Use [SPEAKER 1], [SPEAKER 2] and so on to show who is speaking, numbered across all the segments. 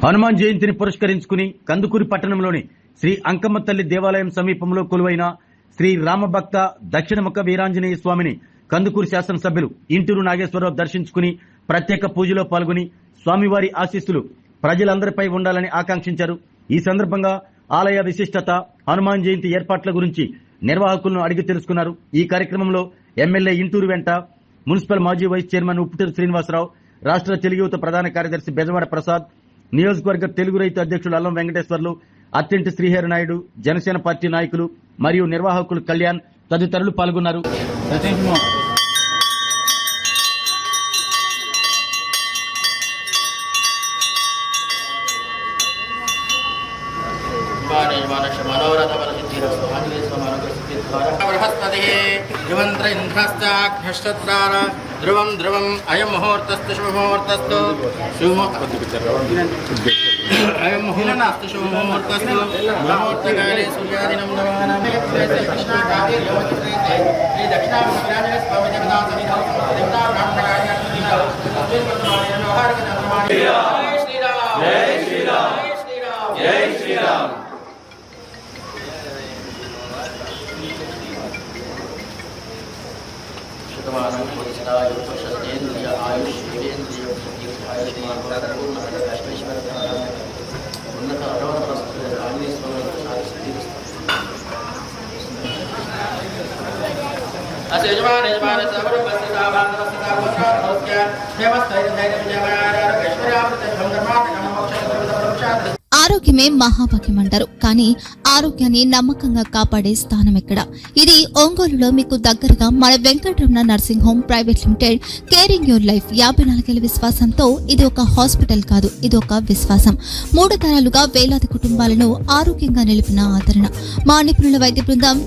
[SPEAKER 1] హనుమాన్ జయంతిని పురస్కరించుకుని కందుకూరి పట్టణంలోని శ్రీ అంకమ్మ తల్లి దేవాలయం సమీపంలో కొలువైన శ్రీ రామభక్త దక్షిణముఖ వీరాంజనేయ స్వామిని కందుకూరు శాసనసభ్యులు ఇంటూరు నాగేశ్వరరావు దర్శించుకుని ప్రత్యేక పూజలో పాల్గొని స్వామివారి ఆశీస్సులు ప్రజలందరిపై ఉండాలని ఆకాంక్షించారు. ఈ సందర్భంగా ఆలయ విశిష్టత, హనుమాన్ జయంతి ఏర్పాట్ల గురించి నిర్వాహకులను అడిగి తెలుసుకున్నారు. ఈ కార్యక్రమంలో ఎమ్మెల్యే ఇంటూరు వెంట మున్సిపల్ మాజీ వైస్ చైర్మన్ ఉప్పుటూరు శ్రీనివాసరావు, రాష్ట్ర తెలుగు యువత ప్రధాన కార్యదర్శి బెజవాడ ప్రసాద్, నియోజకవర్గ తెలుగు రైతు అధ్యక్షులు అల్లం వెంకటేశ్వర్లు, అత్తింటి శ్రీహరి నాయుడు, జనసేన పార్టీ నాయకులు మరియు నిర్వాహకులు కళ్యాణ్ తదితరులు పాల్గొన్నారు.
[SPEAKER 2] ధ్రువం ధ్రువం అయం ముహూర్తస్తు శుభముహూర్తస్తు అయం ముహూర్తస్తు శుభముహూర్తస్తు ముహూర్తకాలే సూర్యాదినం నవానాం దక్షిణాభిరాజనే స్వామి దేవతా సన్నిధౌ దేవతా బ్రాహ్మణాయ జై శ్రీరామ్ జై శ్రీరామ్ జై శ్రీరామ్.
[SPEAKER 3] ఆరోగ్యమే మహాభాగ్యం అంటారు. కానీ ఆరోగ్యాన్ని నమ్మకంగా కాపాడే స్థానం ఎక్కడ? ఇది ఒంగోలులో మీకు దగ్గరగా మన Venkataramana nursing home private limited. Caring your life 54 ఏళ్ల విశ్వాసంతో ఇది ఒక హాస్పిటల్ కాదు, ఇది ఒక విశ్వాసం. 3 తరాలుగా వేలాది కుటుంబాలను ఆరోగ్యంగా నిలిపిన ఆదరణ. మా నిపుణుల వైద్య బృందం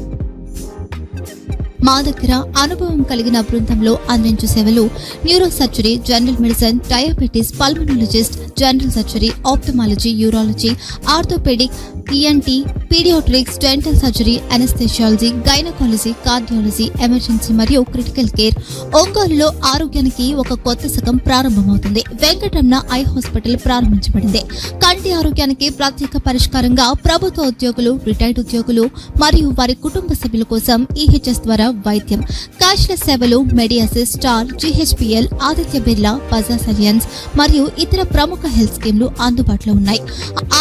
[SPEAKER 3] మా దగ్గర అనుభవం కలిగిన బృందంలో అందించే సేవలు neuro surgery, general medicine, diabetes, pulmonologist, general surgery, ophthalmology, urology, orthopaedic, ENT, paediatrics, dental surgery, anaesthesiology, gynaecology, cardiology, emergency మరియు క్రిటికల్ కేర్. ఒంగోలులో ఆరోగ్యానికి ఒక కొత్త శకం ప్రారంభమవుతుంది. వెంకటరమణ ఐ హాస్పిటల్ ప్రారంభించబడింది. కంటి ఆరోగ్యానికి ప్రత్యేక పరిష్కారంగా ప్రభుత్వ ఉద్యోగులు, రిటైర్డ్ ఉద్యోగులు మరియు వారి కుటుంబ సభ్యుల కోసం ఈహెచ్ఎస్ ద్వారా వైద్యం, క్యాష్లెస్ సేవలు, మెడియాసిస్, స్టార్, జీహెచ్పీఎల్, ఆదిత్య బిర్లా, బజాజ్ అలియన్స్ మరియు ఇతర ప్రముఖ హెల్త్ స్కీమ్లు అందుబాటులో ఉన్నాయి.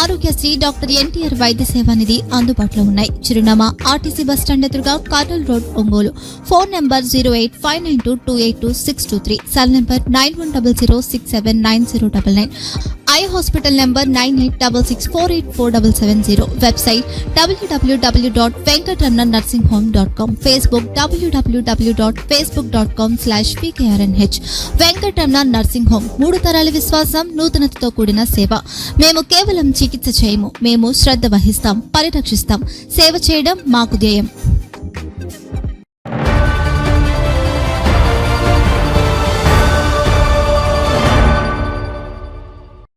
[SPEAKER 3] ఆరోగ్యశ్రీ, డాక్టర్ ఎన్టీఆర్ వైద్య సేవా నిధి అందుబాటులో ఉన్నాయి. చిరునామా ఆర్టీసీ బస్టాండ్ ఎదురుగా, Kurnool road, Ongole. Phone number 08592282623, cell number 9100679099. Eye hospital number 9866484770. Website www.venkatramananursinghome.com. Facebook www.facebook.com/pkrnh. Venkataramana nursing home, 3 తరాల విశ్వాసం, నూతనతతో కూడిన సేవ. మేము కేవలం చికిత్స చేయము, మేము శ్రద్ధ వహిస్తాం, పరిరక్షిస్తాం. సేవ చేయడం మాకు ధ్యేయం.